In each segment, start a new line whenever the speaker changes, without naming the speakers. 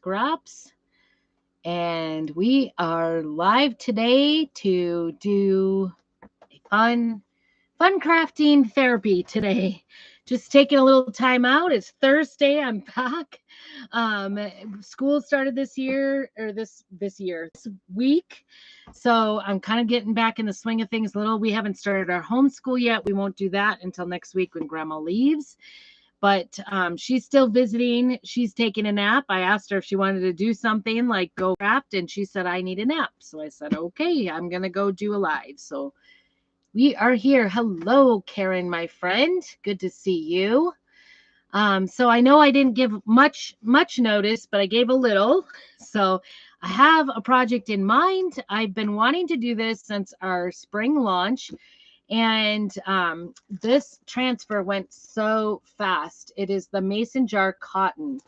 Scraps, and we are live today to do a fun crafting therapy today. Just taking a little time out. It's Thursday. I'm back. Um, School started this week, so I'm kind of getting back in the swing of things a little. We haven't started our homeschool yet. We won't do that until next week when Grandma leaves. But she's still visiting. She's taking a nap. I asked her if she wanted to do something like go craft, and she said, I need a nap. So I said, okay, I'm going to go do a live. So we are here. Hello, Karen, my friend. Good to see you. So I know I didn't give much notice, but I gave a little. So I have a project in mind. I've been wanting to do this since our spring launch. And this transfer went so fast. It is the mason jar cotton.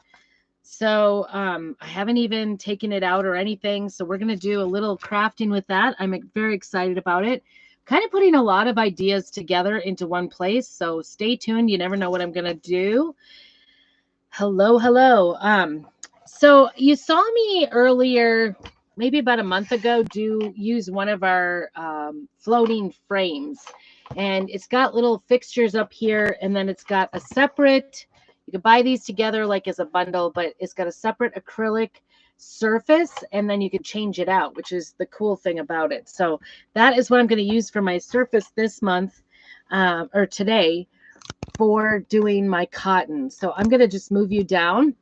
So I haven't even taken it out or anything. So we're going to do a little crafting with that. I'm very excited about it. Kind of putting a lot of ideas together into one place. So stay tuned. You never know what I'm going to do. Hello, hello. So you saw me earlier, maybe about a month ago, use one of our floating frames. And it's got little fixtures up here, and then it's got a separate, you can buy these together like as a bundle, but it's got a separate acrylic surface, and then you can change it out, which is the cool thing about it. So that is what I'm going to use for my surface this month, or today, for doing my cotton. So I'm going to just move you down.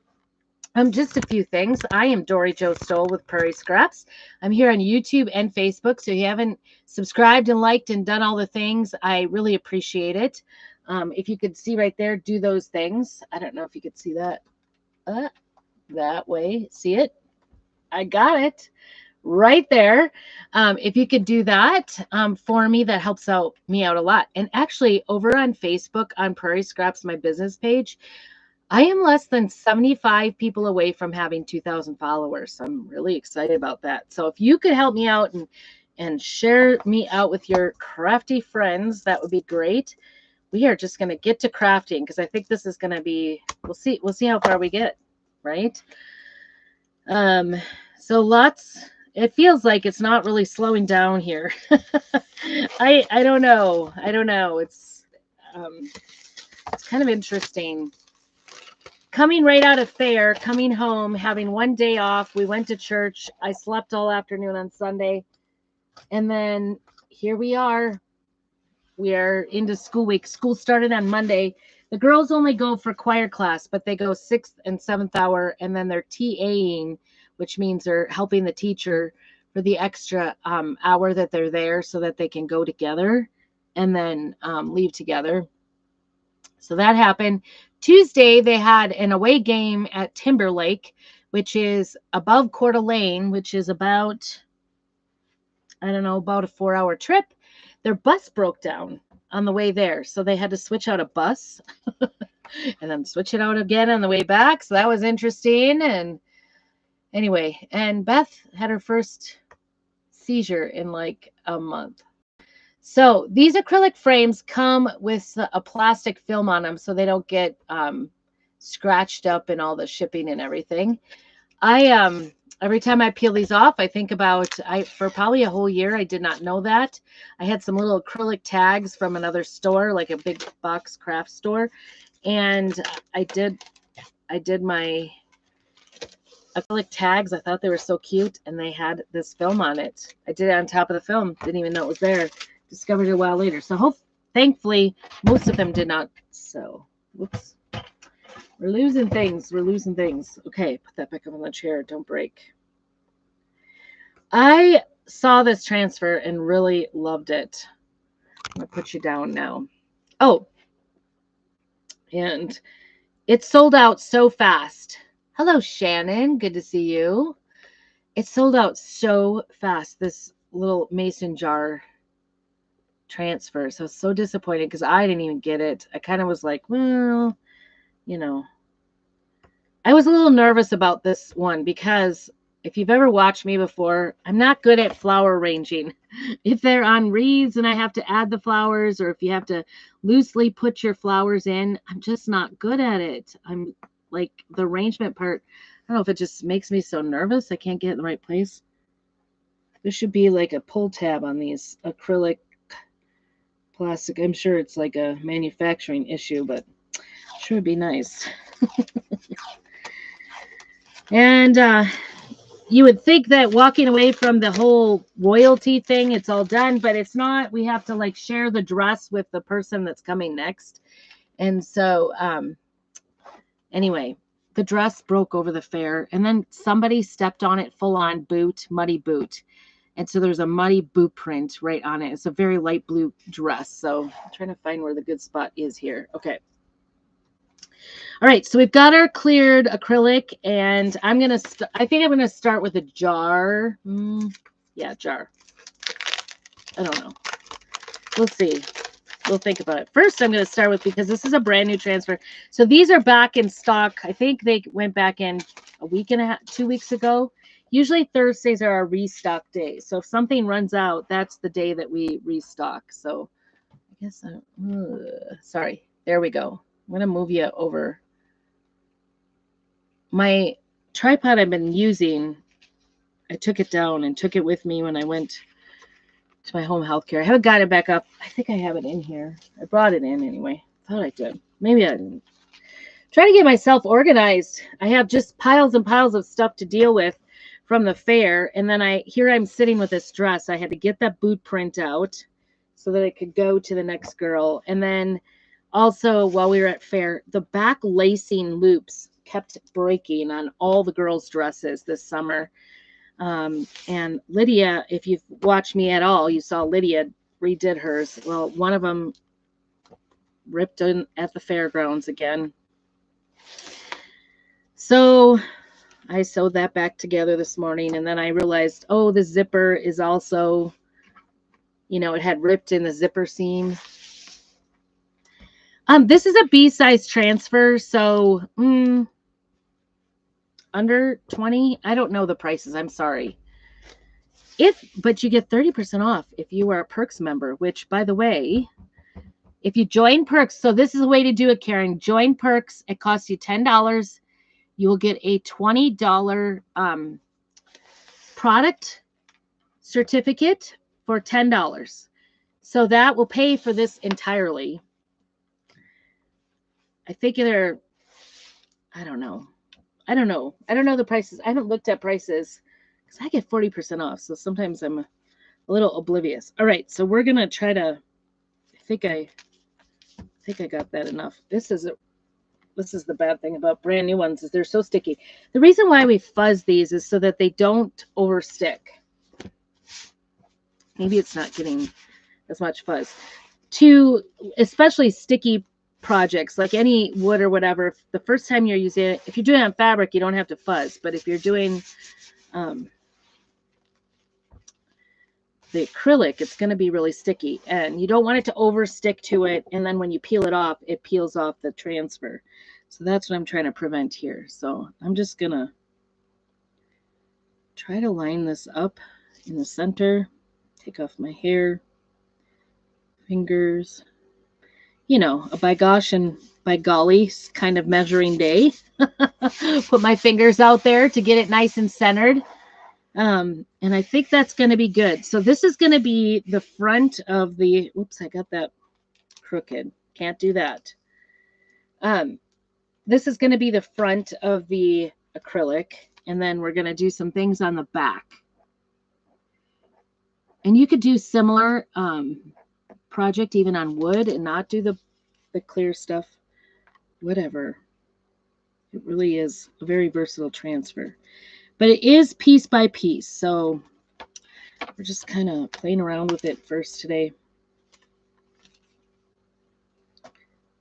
Just a few things. I am Dory Jo Stoll with Prairie Scraps. I'm here on YouTube and Facebook. So if you haven't subscribed and liked and done all the things, I really appreciate it. If you could see right there, do those things. I don't know if you could see that. That way. See it? I got it right there. If you could do that for me, that helps me out a lot. And actually, over on Facebook, on Prairie Scraps, my business page, I am less than 75 people away from having 2,000 followers. So I'm really excited about that. So if you could help me out and share me out with your crafty friends, that would be great. We are just going to get to crafting because I think this is going to be, we'll see how far we get, right? So it feels like it's not really slowing down here. I don't know. It's kind of interesting. Coming right out of fair, coming home, having one day off. We went to church. I slept all afternoon on Sunday. And then here we are. We are into school week. School started on Monday. The girls only go for choir class, but they go 6th and 7th hour, and then they're TAing, which means they're helping the teacher for the extra hour that they're there so that they can go together and then leave together. So that happened. Tuesday, they had an away game at Timberlake, which is above Coeur d'Alene, which is about a 4-hour trip. Their bus broke down on the way there. So they had to switch out a bus and then switch it out again on the way back. So that was interesting. And anyway, and Beth had her first seizure in like a month. So these acrylic frames come with a plastic film on them so they don't get scratched up in all the shipping and everything. Every time I peel these off, I think about, for probably a whole year, I did not know that. I had some little acrylic tags from another store, like a big box craft store. And I did my acrylic tags. I thought they were so cute, and they had this film on it. I did it on top of the film. Didn't even know it was there. Discovered it a while later. So thankfully, most of them did not. So, whoops. We're losing things. Okay, put that back up on the chair. Don't break. I saw this transfer and really loved it. I'm going to put you down now. Oh, and it sold out so fast. Hello, Shannon. Good to see you. It sold out so fast, this little mason jar transfer. So disappointed because I didn't even get it. I kind of was like, well, I was a little nervous about this one because if you've ever watched me before, I'm not good at flower arranging. If they're on wreaths and I have to add the flowers, or if you have to loosely put your flowers in, I'm just not good at it. I'm like the arrangement part. don't know if it just makes me so nervous. I can't get it in the right place. There should be like a pull tab on these acrylic plastic. I'm sure it's like a manufacturing issue, but sure would be nice. And you would think that walking away from the whole royalty thing, it's all done, but it's not. We have to like share the dress with the person that's coming next. And so anyway, the dress broke over the fair, and then somebody stepped on it full on boot, muddy boot. And so there's a muddy boot print right on it. It's a very light blue dress. So I'm trying to find where the good spot is here. Okay. All right. So we've got our cleared acrylic, and I think I'm going to start with a jar. Yeah, jar. I don't know. We'll see. We'll think about it. First, I'm going to start with, because this is a brand new transfer. So these are back in stock. I think they went back in a week and a half, 2 weeks ago. Usually Thursdays are our restock days. So if something runs out, that's the day that we restock. So I guess, sorry, there we go. I'm going to move you over. My tripod I've been using, I took it down and took it with me when I went to my home health care. I haven't got it back up. I think I have it in here. I brought it in anyway. Thought I did. Maybe I didn't. Trying to get myself organized. I have just piles and piles of stuff to deal with from the fair. And then I'm sitting with this dress. I had to get that boot print out so that it could go to the next girl. And then also while we were at fair, the back lacing loops kept breaking on all the girls' dresses this summer. And Lydia, if you've watched me at all, you saw Lydia redid hers. Well, one of them ripped in at the fairgrounds again. So I sewed that back together this morning, and then I realized, oh, the zipper is also, it had ripped in the zipper seam. This is a B-size transfer, so under 20. I don't know the prices. I'm sorry. But you get 30% off if you are a Perks member, which, by the way, if you join Perks, so this is a way to do it, Karen. Join Perks. It costs you $10. You will get a $20 product certificate for $10. So that will pay for this entirely. I think I don't know the prices. I haven't looked at prices because I get 40% off. So sometimes I'm a little oblivious. All right. So we're going to try to, I think I got that enough. This is the bad thing about brand new ones, is they're so sticky. The reason why we fuzz these is so that they don't overstick. Maybe it's not getting as much fuzz. To especially sticky projects, like any wood or whatever, the first time you're using it, if you're doing it on fabric, you don't have to fuzz. But if you're doing the acrylic, it's going to be really sticky, and you don't want it to overstick to it, and then when you peel it off, it peels off the transfer. So that's what I'm trying to prevent here. So I'm just going to try to line this up in the center, take off my hair, fingers, a by gosh and by golly kind of measuring day. Put my fingers out there to get it nice and centered. And I think that's going to be good. So this is going to be the front of the, whoops, I got that crooked. Can't do that. This is going to be the front of the acrylic. And then we're going to do some things on the back. And you could do similar project even on wood and not do the clear stuff. Whatever. It really is a very versatile transfer. But it is piece by piece, so we're just kind of playing around with it first today.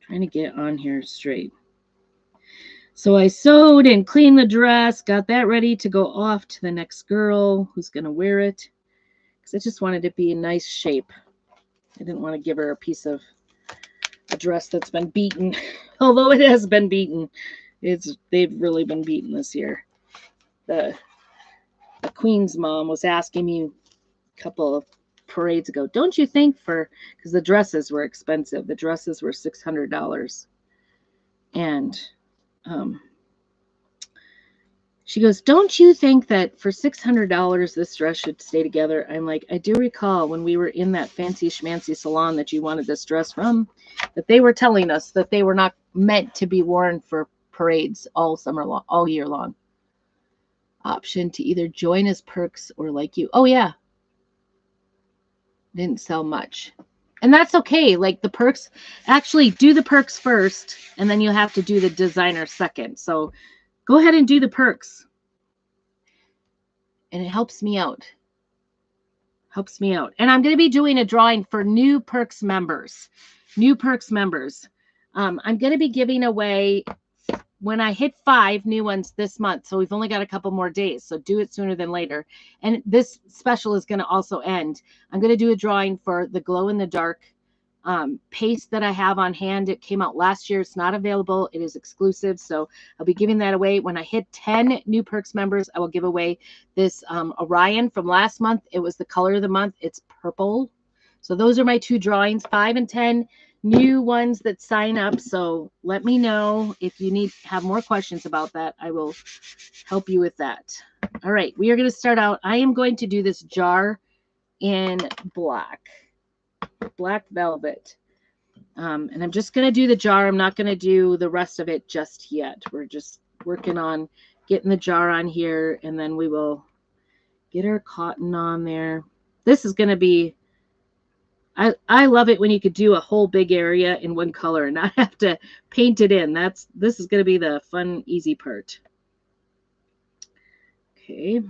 Trying to get on here straight. So I sewed and cleaned the dress, got that ready to go off to the next girl who's going to wear it, because I just wanted it to be in nice shape. I didn't want to give her a piece of a dress that's been beaten, although it has been beaten. They've really been beaten this year. The Queen's mom was asking me a couple of parades ago, don't you think, because the dresses were expensive. The dresses were $600. And She goes, don't you think that for $600 this dress should stay together? I'm like, I do recall when we were in that fancy schmancy salon that you wanted this dress from, that they were telling us that they were not meant to be worn for parades all summer long, all year long. Option to either join as perks or like you. Oh yeah. Didn't sell much. And that's okay. Like the perks, actually do the perks first, and then you'll have to do the designer second. So go ahead and do the perks. And it helps me out. Helps me out. And I'm going to be doing a drawing for new perks members. New perks members. I'm going to be giving away when I hit 5 new ones this month. So we've only got a couple more days. So do it sooner than later. And this special is going to also end. I'm going to do a drawing for the glow in the dark paste that I have on hand. It came out last year. It's not available. It is exclusive. So I'll be giving that away. When I hit 10 new perks members, I will give away this Orion from last month. It was the color of the month. It's purple. So those are my 2 drawings, 5 and 10 new ones that sign up. So let me know if you have more questions about that. I will help you with that. All right, we are going to start out. I am going to do this jar in black velvet. And I'm just going to do the jar. I'm not going to do the rest of it just yet. We're just working on getting the jar on here, and then we will get our cotton on there. This is going to be, I love it when you could do a whole big area in one color and not have to paint it in. This is going to be the fun, easy part. Okay.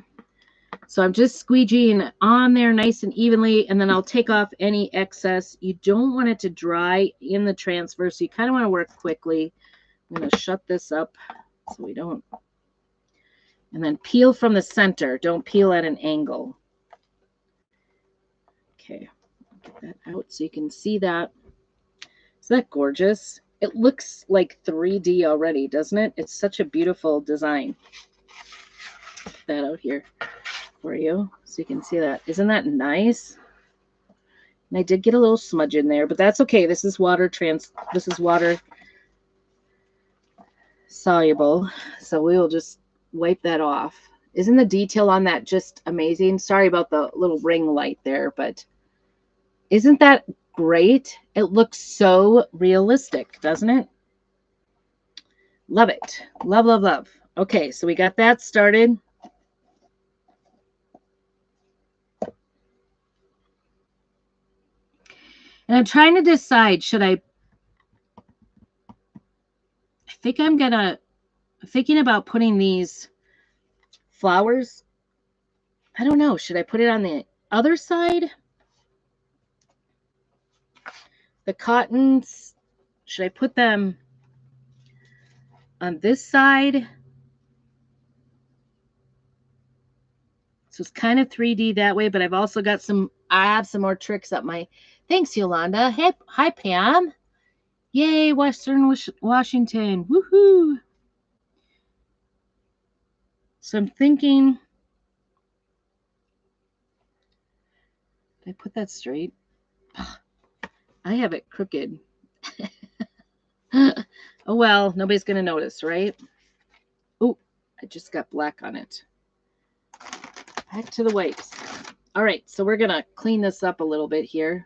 So I'm just squeegeeing on there nice and evenly, and then I'll take off any excess. You don't want it to dry in the transfer, so you kind of want to work quickly. I'm going to shut this up so we don't. And then peel from the center. Don't peel at an angle. Okay. Get that out so you can see that. Isn't that gorgeous? It looks like 3D already, doesn't it? It's such a beautiful design. Put that out here for you so you can see that. Isn't that nice? And I did get a little smudge in there, but that's okay. This is water soluble, so we will just wipe that off. Isn't the detail on that just amazing? Sorry about the little ring light there, but isn't that great? It looks so realistic, doesn't it? Love it. Love, love, love. Okay, so we got that started. And I'm trying to decide, I'm thinking about putting these flowers. I don't know. Should I put it on the other side? The cottons, should I put them on this side? So it's kind of 3D that way, but I've also got I have some more tricks up my, thanks, Yolanda. Hey, hi, Pam. Yay, Western Washington. Woohoo. So I'm thinking, did I put that straight? I have it crooked. Oh, well, nobody's going to notice, right? Oh, I just got black on it. Back to the wipes. All right, so we're going to clean this up a little bit here.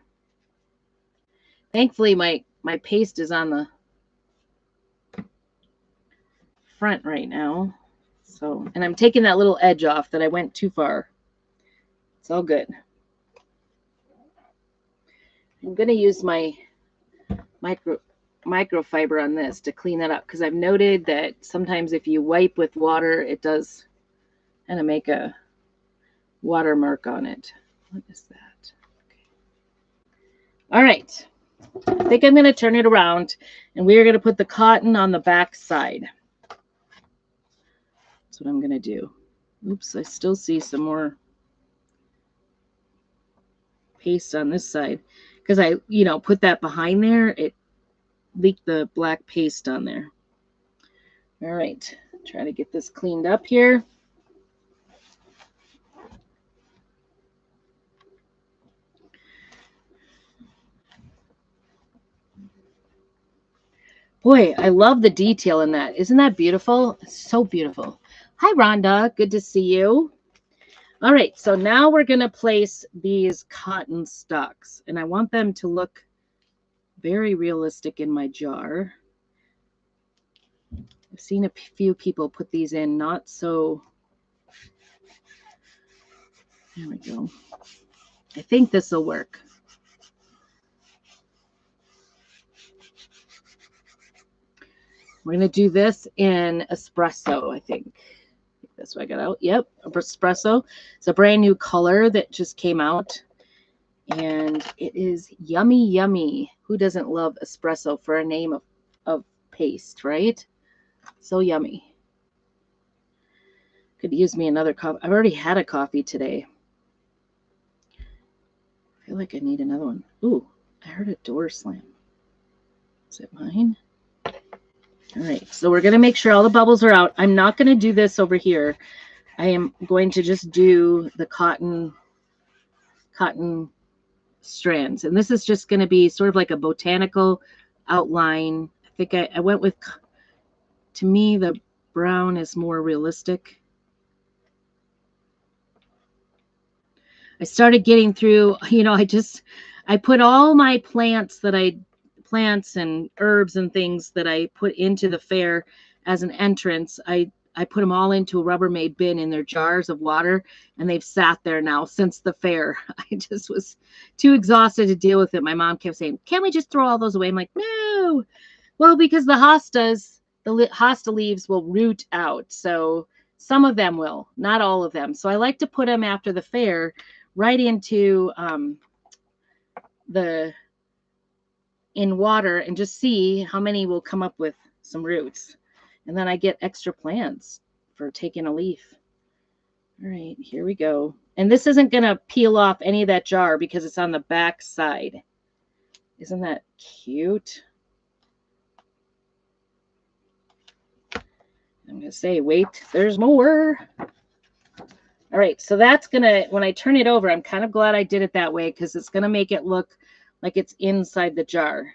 Thankfully, my paste is on the front right now. So, and I'm taking that little edge off that I went too far. It's all good. I'm going to use my microfiber on this to clean that up, because I've noted that sometimes if you wipe with water, it does kind of make a watermark on it. What is that? Okay. All right. I think I'm going to turn it around, and we are going to put the cotton on the back side. That's what I'm going to do. Oops, I still see some more paste on this side, because I, put that behind there. It leaked the black paste on there. All right, try to get this cleaned up here. Boy, I love the detail in that. Isn't that beautiful? It's so beautiful. Hi, Rhonda. Good to see you. All right, so now we're going to place these cotton stalks, and I want them to look very realistic in my jar. I've seen a few people put these in not so. There we go. I think this will work. We're going to do this in espresso, I think. That's what I got out. Yep, espresso. It's a brand new color that just came out. And it is yummy, yummy. Who doesn't love espresso for a name of paste, right? So yummy. Could use me another coffee. I've already had a coffee today. I feel like I need another one. Ooh, I heard a door slam. Is it mine? All right, so we're going to make sure all the bubbles are out. I'm not going to do this over here. I am going to just do the cotton strands. And this is just going to be sort of like a botanical outline. I think I went with, to me, the brown is more realistic. I started getting through, I put all my plants and herbs and things that I put into the fair as an entrance. I put them all into a Rubbermaid bin in their jars of water, and they've sat there now since the fair. I just was too exhausted to deal with it. My mom kept saying, "Can't we just throw all those away?" I'm like, no. Well, because the hosta leaves will root out. So some of them will, not all of them. So I like to put them after the fair right into in water and just see how many will come up with some roots. And then I get extra plants for taking a leaf. All right, here we go. And this isn't going to peel off any of that jar because it's on the back side. Isn't that cute? I'm going to say, wait, there's more. All right, so that's going to, when I turn it over, I'm kind of glad I did it that way because it's going to make it look like it's inside the jar.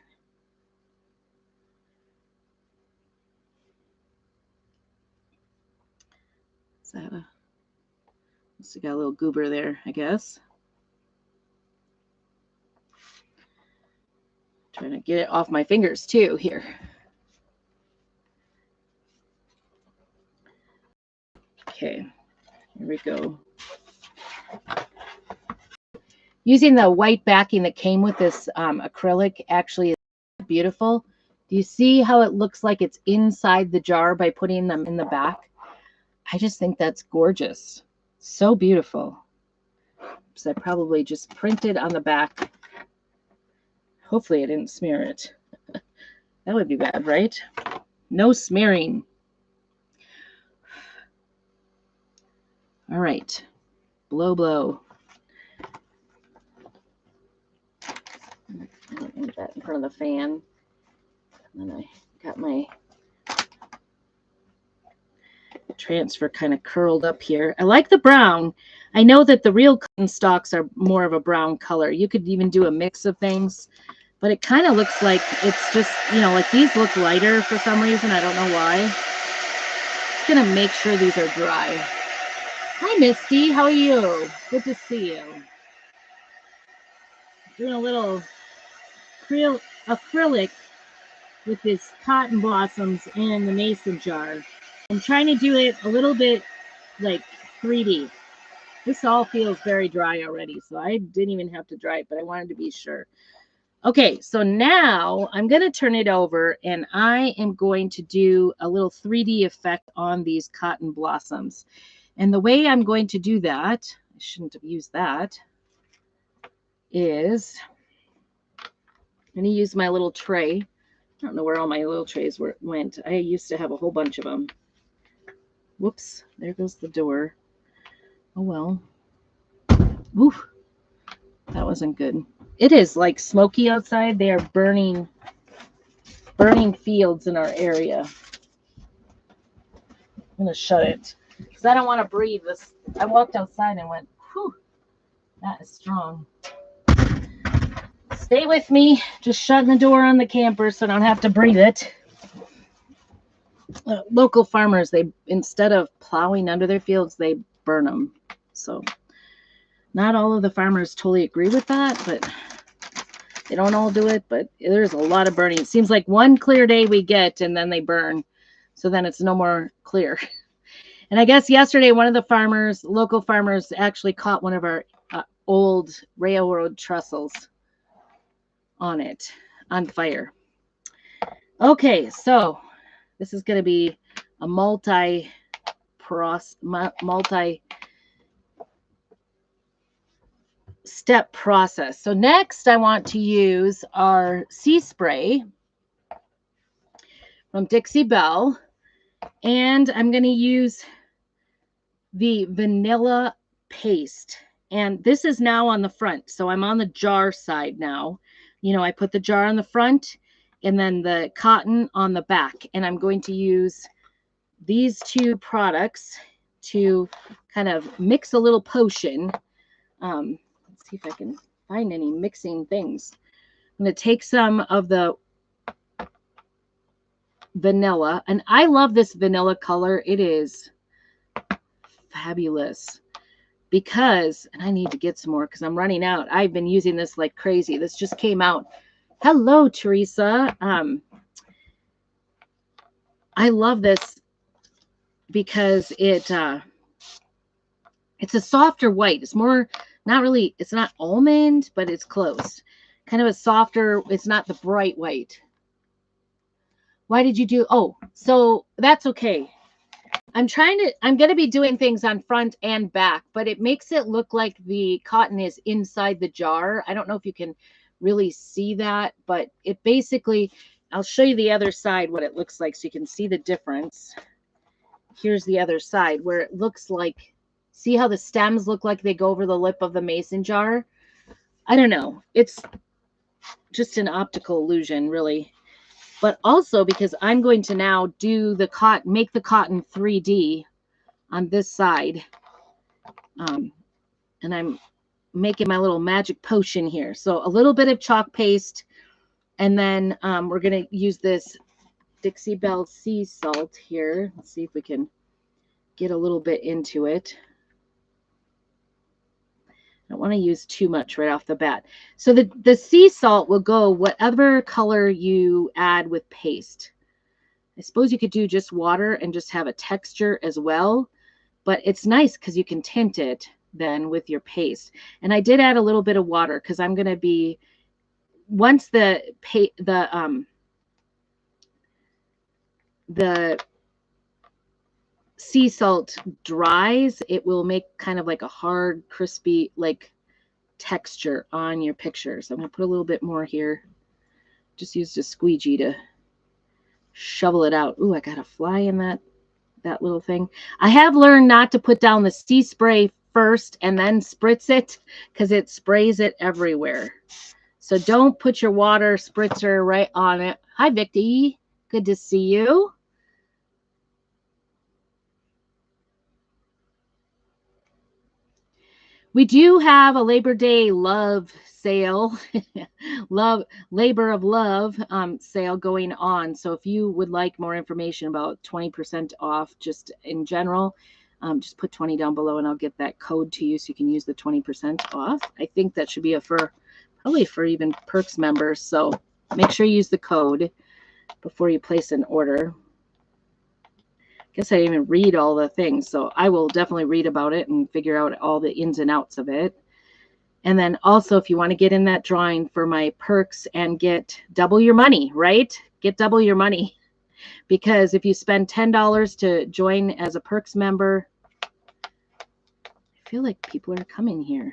Is that a, must have got a little goober there, I guess. Trying to get it off my fingers too here. Okay, here we go. Using the white backing that came with this acrylic actually is beautiful. Do you see how it looks like it's inside the jar by putting them in the back? I just think that's gorgeous. So beautiful. So I probably just printed on the back. Hopefully I didn't smear it. That would be bad, right? No smearing. All right. Blow, blow. I don't want that in front of the fan. And then I got my transfer kind of curled up here. I like the brown. I know that the real cotton stalks are more of a brown color. You could even do a mix of things, but it kind of looks like it's just, like these look lighter for some reason. I don't know why. Just gonna make sure these are dry. Hi, Misty. How are you? Good to see you. Doing a little acrylic with this cotton blossoms in the mason jar. I'm trying to do it a little bit like 3D. This all feels very dry already, so I didn't even have to dry it, but I wanted to be sure. Okay, so now I'm going to turn it over, and I am going to do a little 3D effect on these cotton blossoms. And the way I'm going to do that, I shouldn't have used that, is I'm going to use my little tray. I don't know where all my little trays went. I used to have a whole bunch of them. Whoops, there goes the door. Oh well. Oof, that wasn't good. It is like smoky outside. They are burning fields in our area. I'm going to shut it because I don't want to breathe this. I walked outside and went, whew, that is strong. Stay with me. Just shutting the door on the camper so I don't have to breathe it. local farmers, they, instead of plowing under their fields, they burn them. So not all of the farmers totally agree with that, but they don't all do it. But there's a lot of burning. It seems like one clear day we get, and then they burn. So then it's no more clear. And I guess yesterday, one of the farmers, local farmers, actually caught one of our old railroad trestles on fire. Okay, so this is going to be a multi-step process. So next, I want to use our sea spray from Dixie Belle, and I'm going to use the vanilla paste. And this is now on the front. So I'm on the jar side now. You know, I put the jar on the front and then the cotton on the back. And I'm going to use these two products to kind of mix a little potion. Let's see if I can find any mixing things. I'm going to take some of the vanilla. And I love this vanilla color. It is fabulous. Because, and I need to get some more because I'm running out. I've been using this like crazy. This just came out. Hello, Teresa. I love this because it's a softer white. It's more, not really, it's not almond, but it's close. Kind of a softer, it's not the bright white. Why did you do, oh, so that's okay. I'm going to be doing things on front and back, but it makes it look like the cotton is inside the jar. I don't know if you can really see that, but it basically, I'll show you the other side, what it looks like so you can see the difference. Here's the other side where it looks like, see how the stems look like they go over the lip of the mason jar? I don't know. It's just an optical illusion, really. But also because I'm going to now do the cotton, make the cotton 3D on this side. And I'm making my little magic potion here. So a little bit of chalk paste. And then we're going to use this Dixie Belle sea salt here. Let's see if we can get a little bit into it. I don't want to use too much right off the bat. So the sea salt will go whatever color you add with paste. I suppose you could do just water and just have a texture as well, but it's nice because you can tint it then with your paste. And I did add a little bit of water because I'm going to be, once the sea salt dries, it will make kind of like a hard, crispy, like texture on your pictures. I'm going to put a little bit more here. Just used a squeegee to shovel it out. Ooh, I got a fly in that little thing. I have learned not to put down the sea spray first and then spritz it because it sprays it everywhere. So don't put your water spritzer right on it. Hi, Vicki. Good to see you. We do have a Labor Day love sale, Labor of Love sale going on. So if you would like more information about 20% off just in general, just put 20 down below and I'll get that code to you so you can use the 20% off. I think that should be probably for even Perks members. So make sure you use the code before you place an order. Guess I didn't even read all the things, so I will definitely read about it and figure out all the ins and outs of it. And then also, if you want to get in that drawing for my perks and get double your money, right? Get double your money. Because if you spend $10 to join as a perks member, I feel like people are coming here.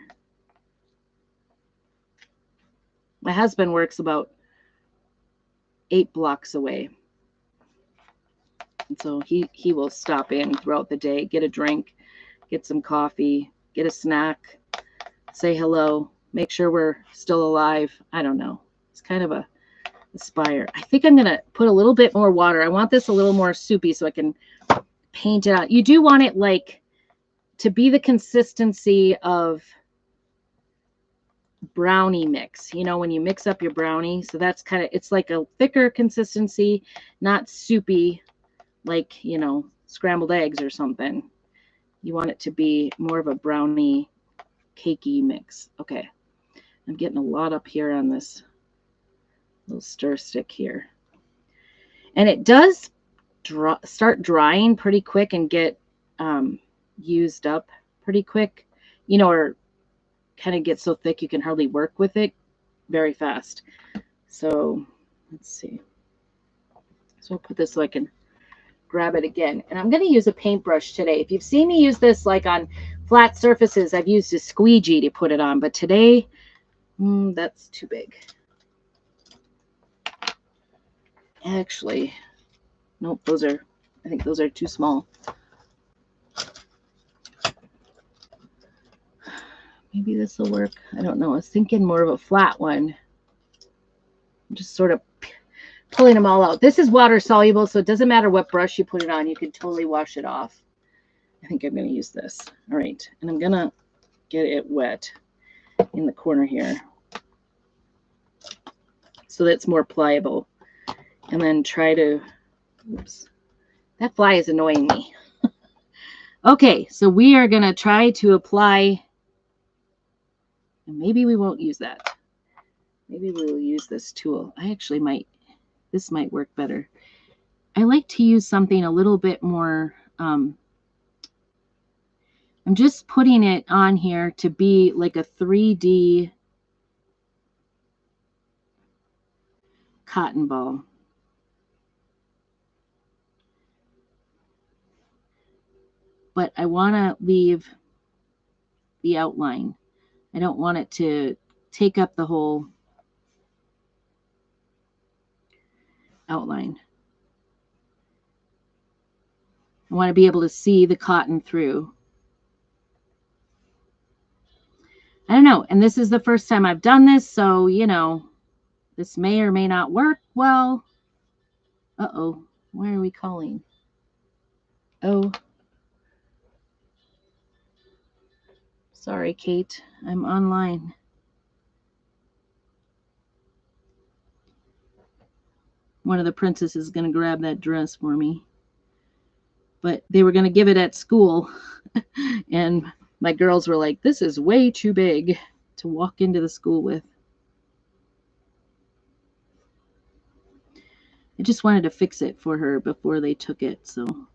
My husband works about 8 blocks away. And so he will stop in throughout the day, get a drink, get some coffee, get a snack, say hello, make sure we're still alive. I don't know. It's kind of a aspire. I think I'm going to put a little bit more water. I want this a little more soupy so I can paint it out. You do want it like to be the consistency of brownie mix, you know, when you mix up your brownie. So that's kind of, it's like a thicker consistency, not soupy like, you know, scrambled eggs or something. You want it to be more of a brownie, cakey mix. Okay. I'm getting a lot up here on this little stir stick here. And it does start drying pretty quick and get used up pretty quick, you know, or kind of get so thick you can hardly work with it very fast. So let's see. So I'll put this so I can grab it again. And I'm going to use a paintbrush today. If you've seen me use this like on flat surfaces, I've used a squeegee to put it on. But today, that's too big. Actually, nope, I think those are too small. Maybe this will work. I don't know. I was thinking more of a flat one. I'm just sort of pulling them all out. This is water soluble, so it doesn't matter what brush you put it on. You can totally wash it off. I think I'm going to use this. All right. And I'm going to get it wet in the corner here so that it's more pliable. And then try to, oops, that fly is annoying me. Okay, so we are going to try to apply, and maybe we won't use that. Maybe we will use this tool. I actually might, this might work better. I like to use something a little bit more, I'm just putting it on here to be like a 3D cotton ball. But I want to leave the outline. I don't want it to take up the whole outline. I want to be able to see the cotton through. I don't know. And this is the first time I've done this, so, you know, this may or may not work well. Uh-oh. Why are we calling? Oh. Sorry, Kate. I'm online. One of the princesses is going to grab that dress for me. But they were going to give it at school. And my girls were like, this is way too big to walk into the school with. I just wanted to fix it for her before they took it. So I'm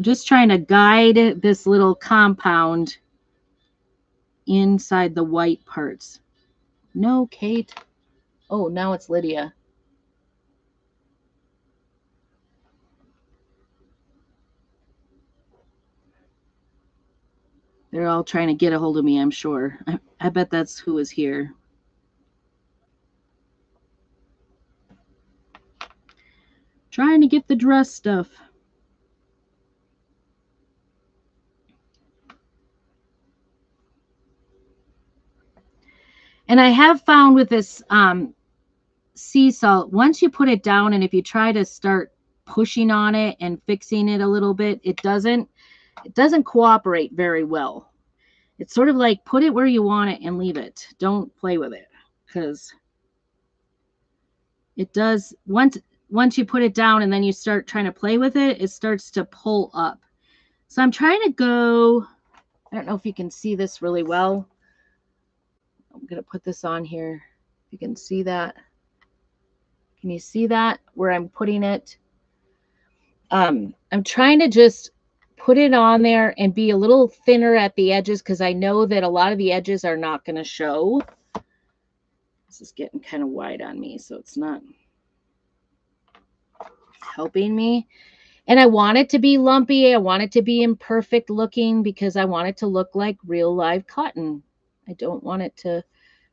just trying to guide this little compound inside the white parts. No, Kate. Oh, now it's Lydia. They're all trying to get a hold of me, I'm sure. I bet that's who was here. Trying to get the dress stuff. And I have found with this sea salt, once you put it down and if you try to start pushing on it and fixing it a little bit, it doesn't cooperate very well. It's sort of like put it where you want it and leave it. Don't play with it, because it does, once you put it down and then you start trying to play with it, it starts to pull up. So I'm trying to go, I don't know if you can see this really well. I'm going to put this on here. You can see that. Can you see that where I'm putting it? I'm trying to just put it on there and be a little thinner at the edges because I know that a lot of the edges are not going to show. This is getting kind of wide on me, so it's not helping me. And I want it to be lumpy. I want it to be imperfect looking because I want it to look like real live cotton. I don't want it to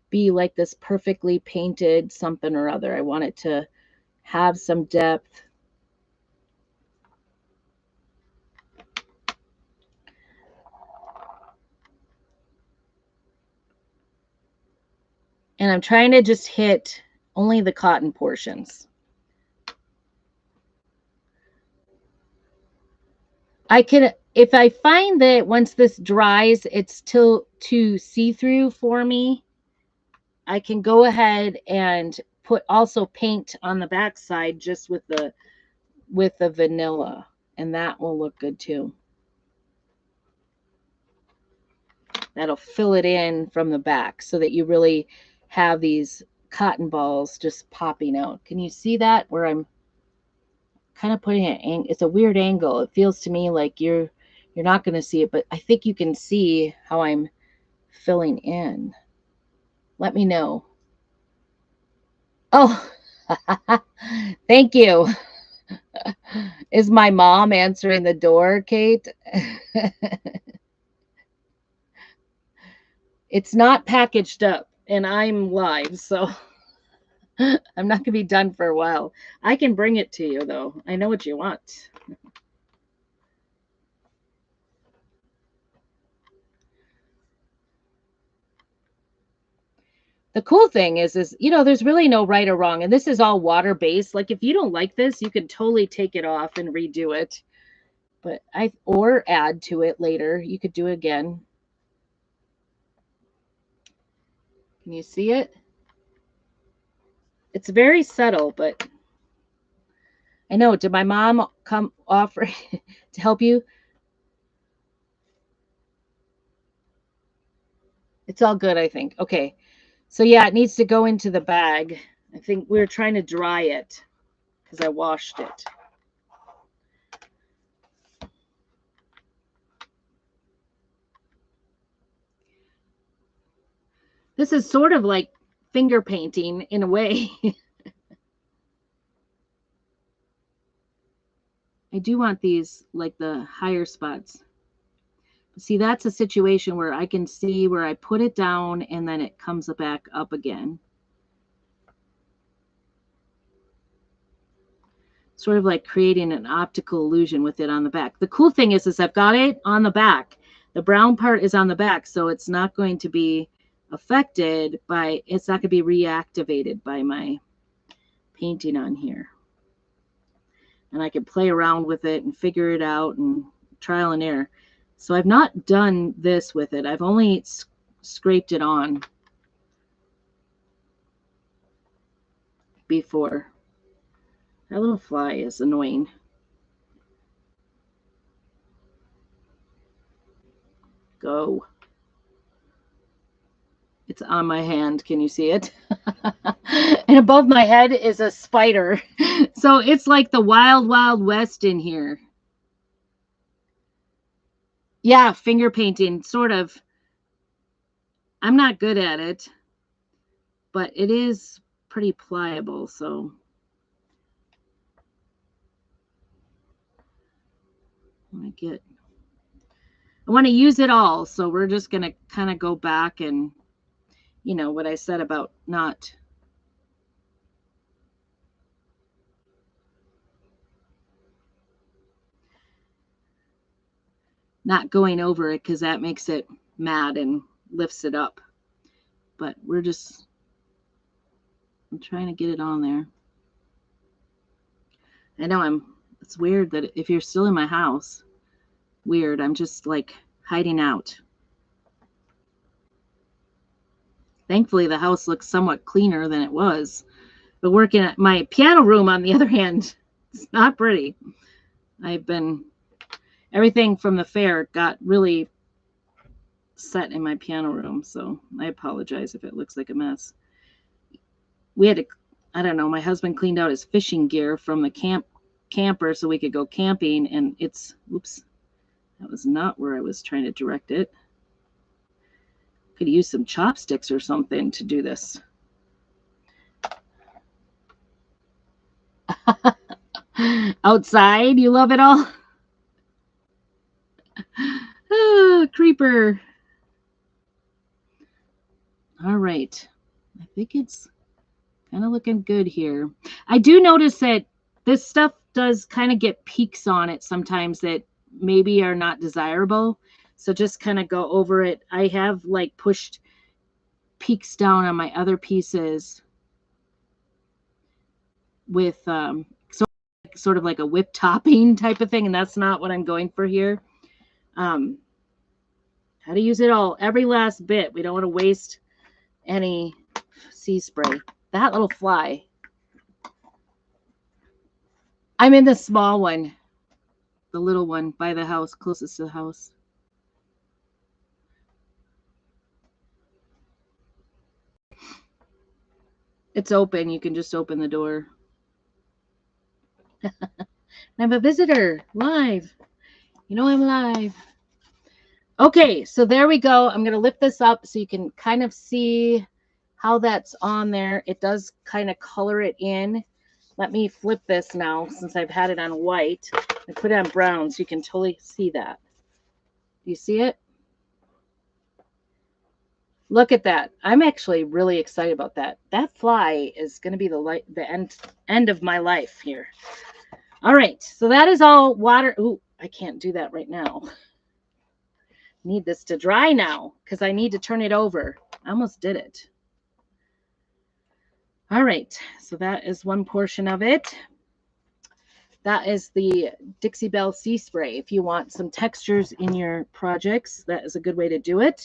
be like this perfectly painted something or other. I want it to have some depth. And I'm trying to just hit only the cotton portions. I can, if I find that once this dries, it's still too see-through for me, I can go ahead and put also paint on the back side just with the with the vanilla, and that will look good too. That'll fill it in from the back so that you really have these cotton balls just popping out. Can you see that where I'm kind of putting it? It's a weird angle. It feels to me like you're not going to see it, but I think you can see how I'm filling in. Let me know. Oh, thank you. Is my mom answering the door, Kate? It's not packaged up, and I'm live, so I'm not going to be done for a while. I can bring it to you, though. I know what you want. The cool thing is, there's really no right or wrong, and this is all water-based. Like, if you don't like this, you can totally take it off and redo it. But or add to it later. You could do it again. Can you see it? It's very subtle, but I know. Did my mom come offer to help you? It's all good, I think. Okay. So yeah, it needs to go into the bag. I think we were trying to dry it because I washed it. This is sort of like finger painting in a way. I do want these like the higher spots. See, that's a situation where I can see where I put it down and then it comes back up again. Sort of like creating an optical illusion with it on the back. The cool thing is I've got it on the back. The brown part is on the back, so it's not going to be affected by, it's not going to be reactivated by my painting on here. And I can play around with it and figure it out and trial and error. So I've not done this with it. I've only scraped it on before. That little fly is annoying. Go. It's on my hand. Can you see it? And above my head is a spider. So it's like the wild, wild west in here. Yeah, finger painting, sort of. I'm not good at it, but it is pretty pliable, so. I want to use it all, so we're just going to kind of go back and, what I said about not going over it because that makes it mad and lifts it up. But I'm trying to get it on there. I know it's weird that if you're still in my house, weird, I'm just like hiding out. Thankfully, the house looks somewhat cleaner than it was. But working at my piano room, on the other hand, it's not pretty. Everything from the fair got really set in my piano room, so I apologize if it looks like a mess. We had to, I don't know, my husband cleaned out his fishing gear from the camper so we could go camping, and oops, that was not where I was trying to direct it. Could use some chopsticks or something to do this. Outside, you love it all? Oh, creeper. All right. I think it's kind of looking good here. I do notice that this stuff does kind of get peaks on it sometimes that maybe are not desirable. So just kind of go over it. I have like pushed peaks down on my other pieces with sort of like a whip topping type of thing. And that's not what I'm going for here. How to use it all, every last bit. We don't want to waste any sea spray. That little fly. I'm in the small one, the little one by the house, closest to the house. It's open. You can just open the door. I'm a visitor live. You know I'm live. Okay, so there we go. I'm going to lift this up so you can kind of see how that's on there. It does kind of color it in. Let me flip this now since I've had it on white. I put it on brown so you can totally see that. Do you see it? Look at that. I'm actually really excited about that. That fly is going to be the end of my life here. All right, so that is all water. Ooh, I can't do that right now. Need this to dry now because I need to turn it over. I almost did it. All right, so that is one portion of it. That is the Dixie Belle Sea Spray. If you want some textures in your projects, that is a good way to do it.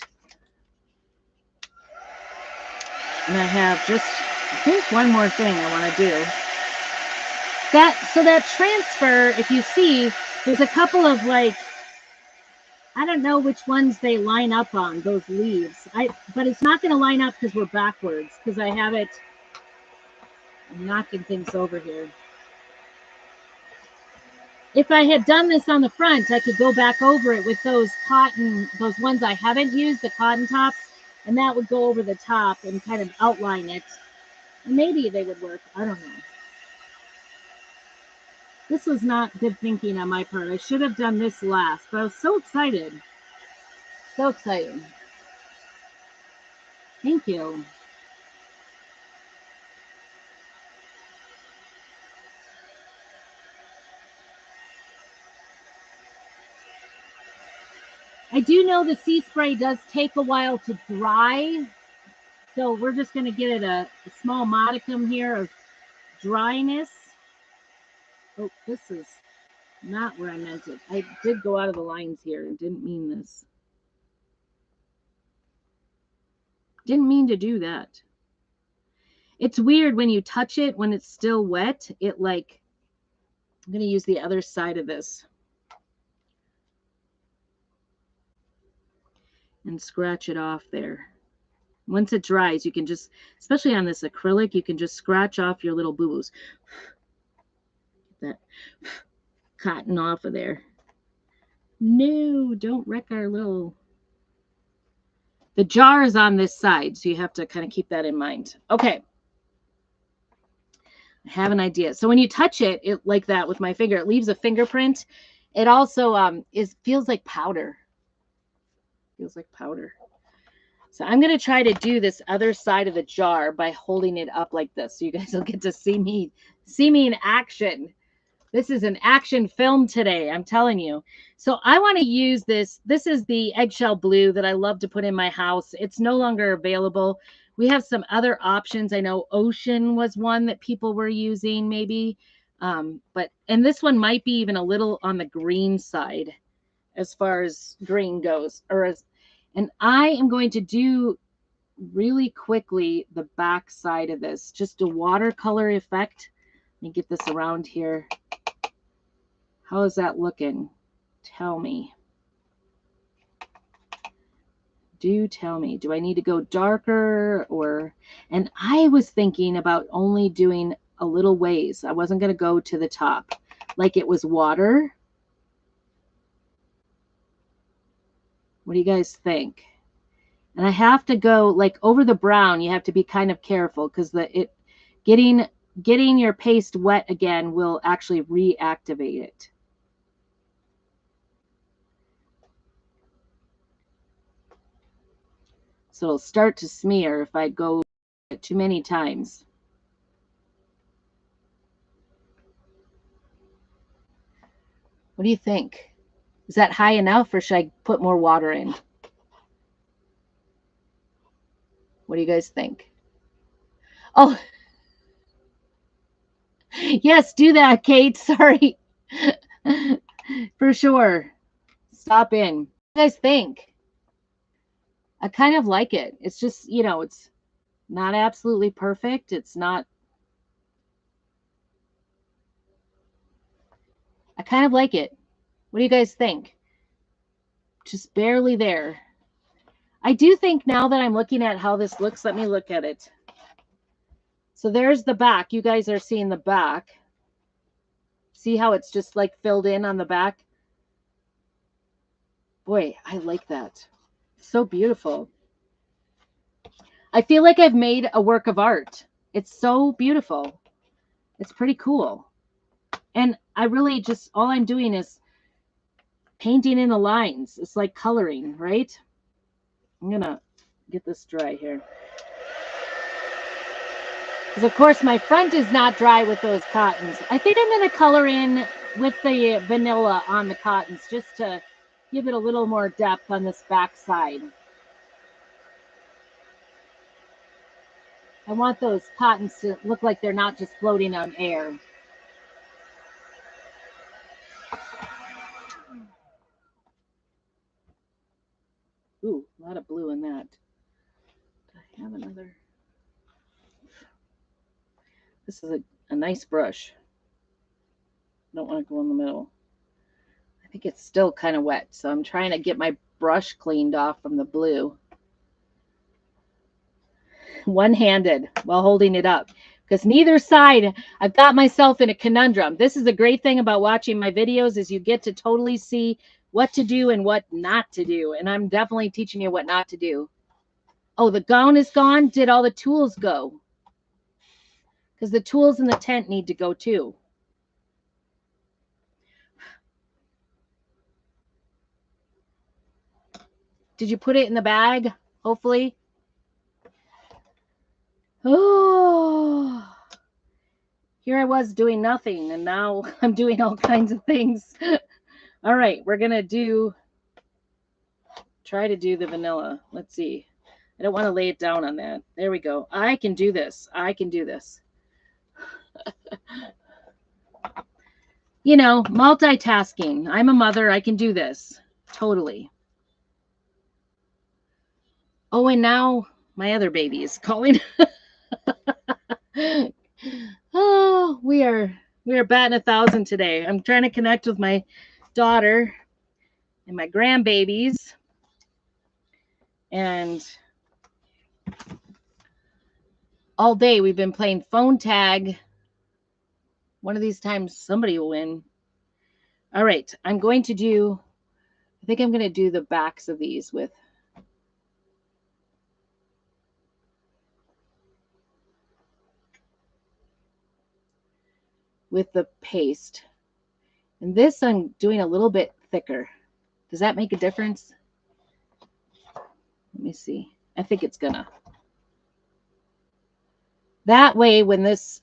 And I have just, I think, one more thing I want to do. So that transfer, if you see, there's a couple of like, I don't know which ones they line up on, those leaves. But it's not going to line up because we're backwards, because I have it, I'm knocking things over here. If I had done this on the front, I could go back over it with those ones I haven't used, the cotton tops, and that would go over the top and kind of outline it. And maybe they would work. I don't know. This was not good thinking on my part. I should have done this last, but I was so excited. So excited. Thank you. I do know the sea spray does take a while to dry, so we're just going to get it a small modicum here of dryness. Oh, this is not where I meant it. I did go out of the lines here and didn't mean this. Didn't mean to do that. It's weird when you touch it when it's still wet. I'm going to use the other side of this and scratch it off there. Once it dries, you can just, especially on this acrylic, you can just scratch off your little boo-boos. Get that cotton off of there. No, don't wreck our little... The jar is on this side, so you have to kind of keep that in mind. Okay. I have an idea. So when you touch it like that with my finger, it leaves a fingerprint. It also feels like powder. Feels like powder. So I'm going to try to do this other side of the jar by holding it up like this, so you guys will get to see me in action. This is an action film today, I'm telling you. So I want to use this. This is the eggshell blue that I love to put in my house. It's no longer available. We have some other options. I know Ocean was one that people were using maybe. And this one might be even a little on the green side as far as green goes. And I am going to do really quickly the back side of this, just a watercolor effect. Let me get this around here. How is that looking? Tell me. Do tell me. Do I need to go darker or... And I was thinking about only doing a little ways. I wasn't going to go to the top like it was water. What do you guys think? And I have to go like over the brown. You have to be kind of careful because getting your paste wet again will actually reactivate it. So it'll start to smear if I go too many times. What do you think? Is that high enough or should I put more water in? What do you guys think? Oh, yes, do that, Kate. Sorry. For sure. Stop in. What do you guys think? I kind of like it. It's just, it's not absolutely perfect. It's not. I kind of like it. What do you guys think? Just barely there. I do think now that I'm looking at how this looks, let me look at it. So there's the back. You guys are seeing the back. See how it's just like filled in on the back? Boy, I like that. So beautiful. I feel like I've made a work of art. It's so beautiful. It's pretty cool. And I really just, all I'm doing is painting in the lines. It's like coloring, right? I'm going to get this dry here. Because, of course, my front is not dry with those cottons. I think I'm going to color in with the vanilla on the cottons just to give it a little more depth on this back side. I want those cottons to look like they're not just floating on air. Ooh, a lot of blue in that. Do I have another? This is a nice brush. I don't want to go in the middle. I think it's still kind of wet, so I'm trying to get my brush cleaned off from the blue. One-handed while holding it up, because neither side, I've got myself in a conundrum. This is a great thing about watching my videos is you get to totally see what to do and what not to do. And I'm definitely teaching you what not to do. Oh, the gown is gone. Did all the tools go? Because the tools in the tent need to go too. Did you put it in the bag? Hopefully. Oh, here I was doing nothing, and now I'm doing all kinds of things. All right, we're going to try to do the vanilla. Let's see. I don't want to lay it down on that. There we go. I can do this. I can do this. You know, multitasking. I'm a mother. I can do this. Totally. Oh, and now my other baby is calling. Oh, we are batting 1,000 today. I'm trying to connect with my daughter and my grandbabies. And all day we've been playing phone tag. One of these times somebody will win. All right, I think I'm going to do the backs of these with the paste. And this I'm doing a little bit thicker. Does that make a difference? Let me see. I think it's gonna. That way, when this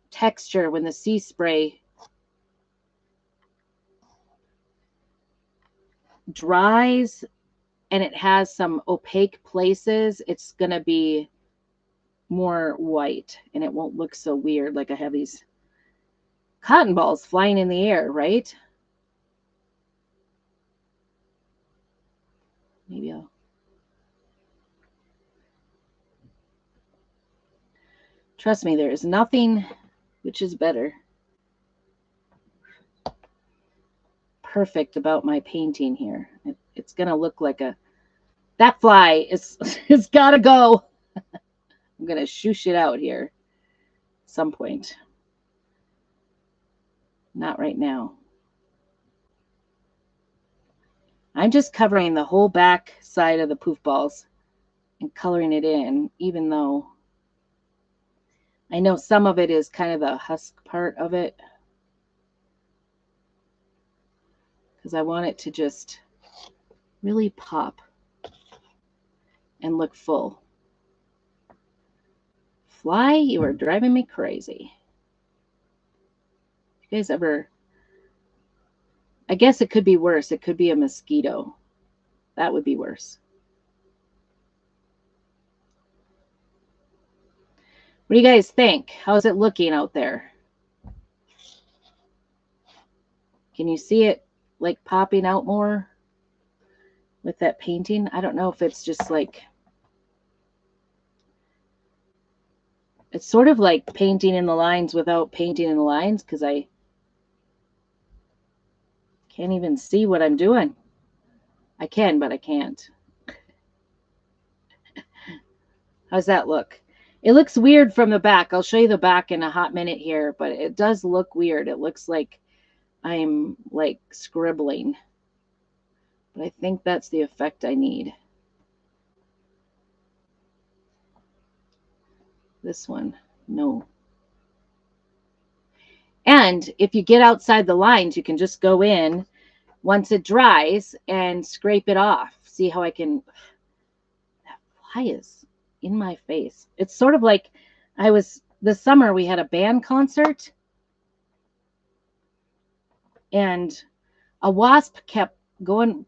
texture, when the sea spray dries and it has some opaque places, it's gonna be more white and it won't look so weird like I have these cotton balls flying in the air, right? Maybe I'll. Trust me, there is nothing which is better. Perfect about my painting here. It's going to look like that fly is it's got to go. I'm going to shoosh it out here at some point. Not right now. I'm just covering the whole back side of the poof balls and coloring it in, even though I know some of it is kind of the husk part of it. Because I want it to just really pop and look full. Fly, you are driving me crazy. You guys ever... I guess it could be worse. It could be a mosquito. That would be worse. What do you guys think? How's it looking out there? Can you see it like popping out more with that painting? I don't know if it's just like... It's sort of like painting in the lines without painting in the lines because I Can't even see what I'm doing. I can, but I can't. How's that look? It looks weird from the back. I'll show you the back in a hot minute here, but it does look weird. It looks like I'm like scribbling. But I think that's the effect I need. This one, no. And if you get outside the lines, you can just go in once it dries and scrape it off. See how I can, that fly is in my face. It's sort of like this summer we had a band concert and a wasp kept going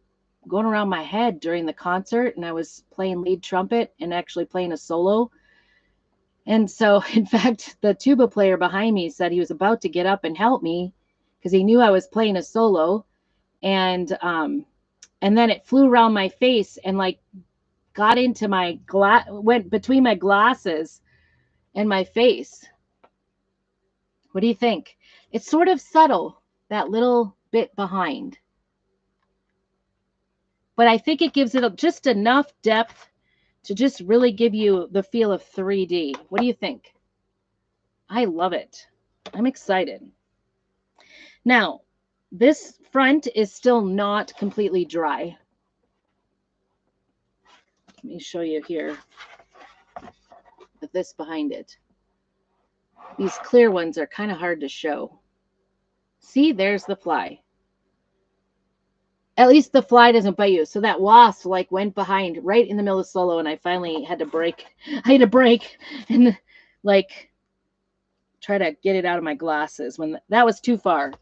around my head during the concert, and I was playing lead trumpet and actually playing a solo. And so, in fact, the tuba player behind me said he was about to get up and help me because he knew I was playing a solo. And then it flew around my face and like got into my went between my glasses and my face. What do you think? It's sort of subtle, that little bit behind. But I think it gives it just enough depth to just really give you the feel of 3D. What do you think? I love it. I'm excited. Now, this front is still not completely dry. Let me show you here with this behind it. These clear ones are kind of hard to show. See, there's the fly. At least the fly doesn't bite you. So that wasp like went behind right in the middle of solo, and I finally had to break. I had to break and like try to get it out of my glasses. When that was too far.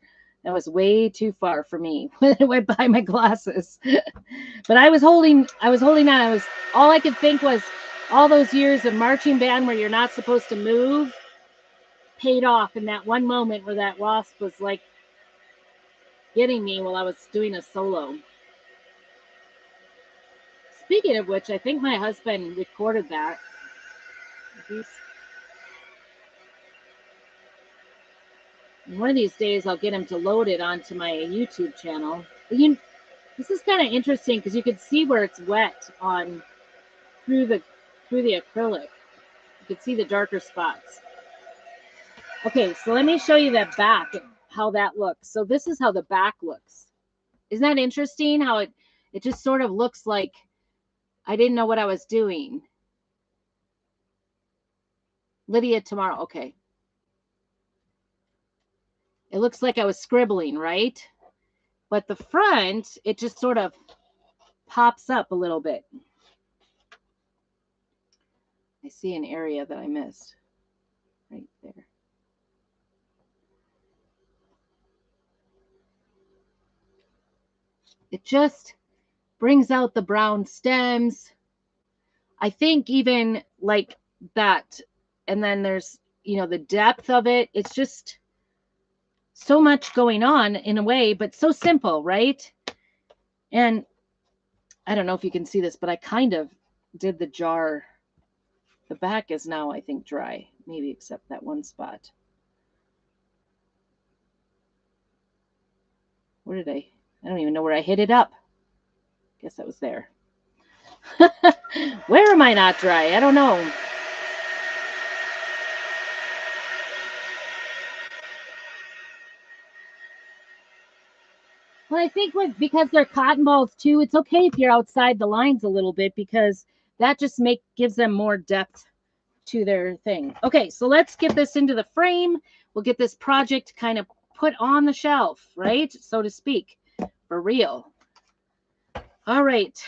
That was way too far for me when it went by my glasses. But I was holding on. All I could think was all those years of marching band where you're not supposed to move paid off in that one moment where that wasp was like getting me while I was doing a solo. Speaking of which, I think my husband recorded that. One of these days I'll get him to load it onto my YouTube channel. This is kind of interesting because you can see where it's wet on through the acrylic. You can see the darker spots. Okay, so let me show you that back, how that looks. So this is how the back looks. Isn't that interesting? How it just sort of looks like I didn't know what I was doing. Lydia tomorrow. Okay. It looks like I was scribbling, right? But the front, it just sort of pops up a little bit. I see an area that I missed right there. It just brings out the brown stems. I think even like that, and then there's, the depth of it. It's just so much going on in a way, but so simple, right? And I don't know if you can see this, but I kind of did the jar. The back is now, I think, dry, maybe except that one spot. Where did I don't even know where I hit it up. Guess that was there. Where am I not dry? I don't know. Well, I think because they're cotton balls too, it's okay if you're outside the lines a little bit because that just gives them more depth to their thing. Okay, so let's get this into the frame. We'll get this project kind of put on the shelf, right? So to speak, for real. All right,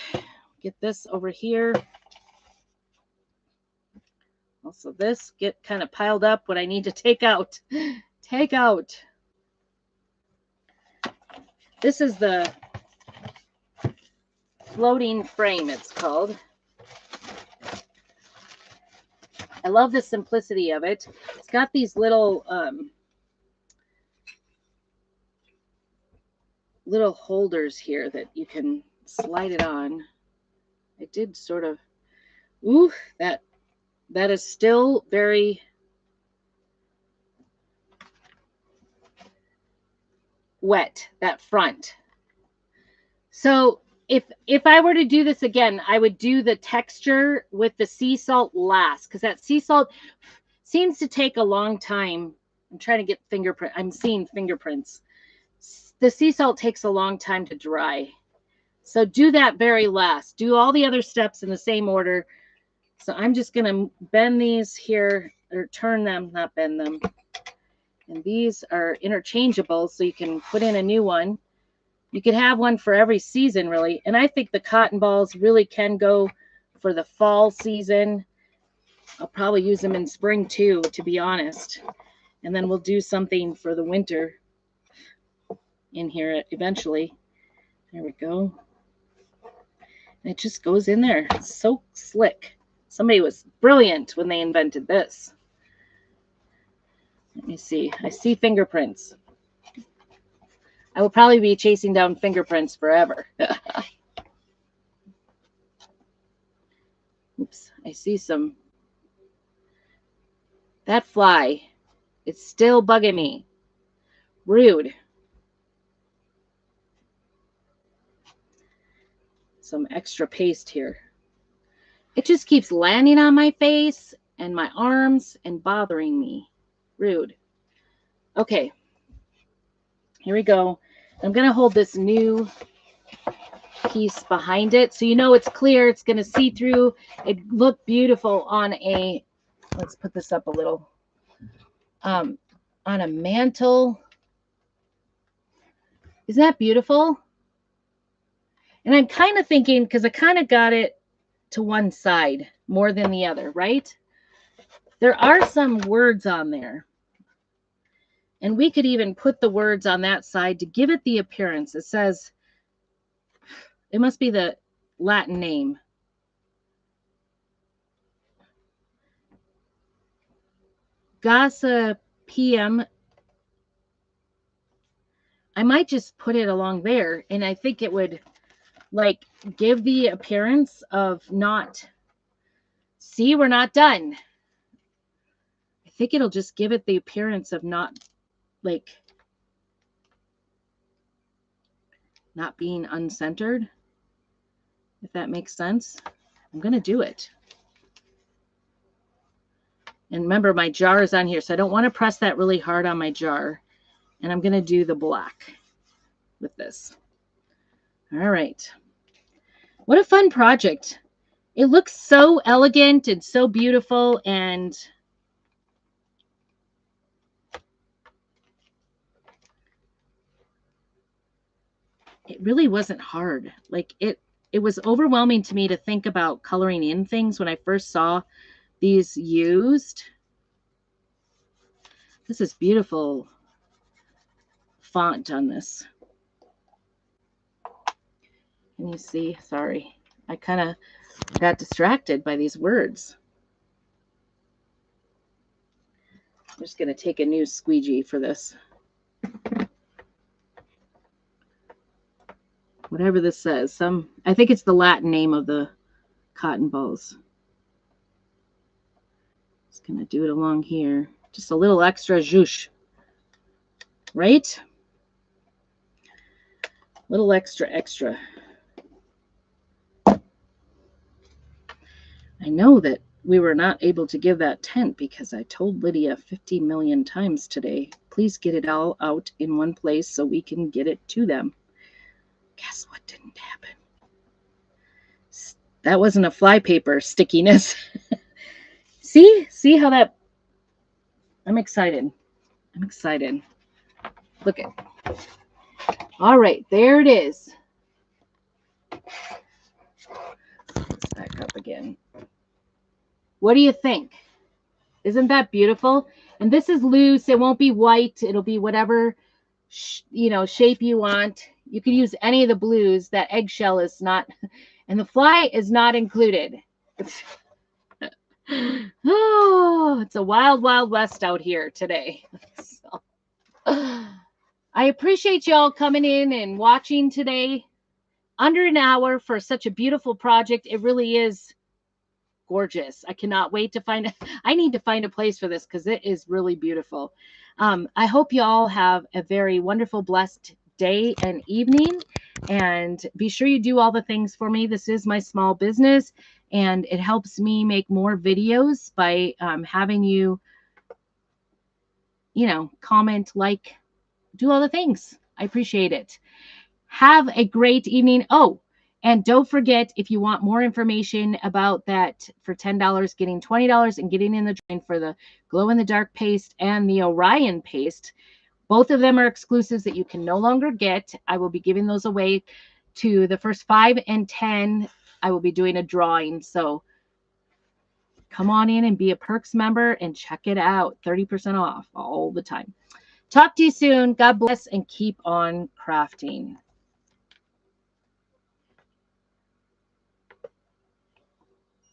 get this over here. Also, this get kind of piled up what I need to take out. Take out. This is the floating frame, it's called. I love the simplicity of it. It's got these little holders here that you can slide it on. I did sort of, ooh, that is still very wet, that front. So if I were to do this again, I would do the texture with the sea salt last, because that sea salt seems to take a long time. I'm trying to get fingerprint. I'm seeing fingerprints. The sea salt takes a long time to dry. So do that very last. Do all the other steps in the same order. So I'm just going to bend these here, or turn them, not bend them. And these are interchangeable, so you can put in a new one. You could have one for every season, really. And I think the cotton balls really can go for the fall season. I'll probably use them in spring too, to be honest. And then we'll do something for the winter in here eventually. There we go. And it just goes in there. It's so slick. Somebody was brilliant when they invented this. Let me see. I see fingerprints. I will probably be chasing down fingerprints forever. Oops, I see some. That fly, it's still bugging me. Rude. Some extra paste here. It just keeps landing on my face and my arms and bothering me. Rude. Okay. Here we go. I'm going to hold this new piece behind it so you know it's clear. It's going to see through. It looked beautiful on a, let's put this up a little, on a mantle. Isn't that beautiful? And I'm kind of thinking, because I kind of got it to one side more than the other, right? There are some words on there. And we could even put the words on that side to give it the appearance. It says, it must be the Latin name. Gossypium. I might just put it along there, and I think it would like give the appearance of not, see, we're not done. I think it'll just give it the appearance of not like not being uncentered, if that makes sense. I'm going to do it. And remember, my jar is on here, so I don't want to press that really hard on my jar. And I'm going to do the black with this. All right. What a fun project. It looks so elegant and so beautiful, and it really wasn't hard. Like it was overwhelming to me to think about coloring in things when I first saw these used. This is beautiful font on this. Can you see? Sorry. I kind of got distracted by these words. I'm just going to take a new squeegee for this. Whatever this says. I think it's the Latin name of the cotton balls. Just going to do it along here. Just a little extra zhoosh. Right? Little extra. I know that we were not able to give that tent because I told Lydia 50 million times today, please get it all out in one place so we can get it to them. Guess what didn't happen? That wasn't a flypaper stickiness. See how that, I'm excited. Look at, all right, there it is. Let's back up again. What do you think? Isn't that beautiful? And this is loose. It won't be white. It'll be whatever, shape you want. You can use any of the blues. That eggshell is not, and the fly is not included. Oh, it's a wild, wild west out here today. So, I appreciate y'all coming in and watching today. Under an hour for such a beautiful project. It really is gorgeous. I cannot wait to find, I need to find a place for this because it is really beautiful. I hope you all have a very wonderful, blessed day and evening. And be sure you do all the things for me. This is my small business, and it helps me make more videos by having you, comment, like, do all the things. I appreciate it. Have a great evening. Oh, and don't forget, if you want more information about that, for $10, getting $20 and getting in the drawing for the glow in the dark paste and the Orion paste, both of them are exclusives that you can no longer get. I will be giving those away to the first 5 and 10. I will be doing a drawing. So come on in and be a Perks member and check it out. 30% off all the time. Talk to you soon. God bless and keep on crafting.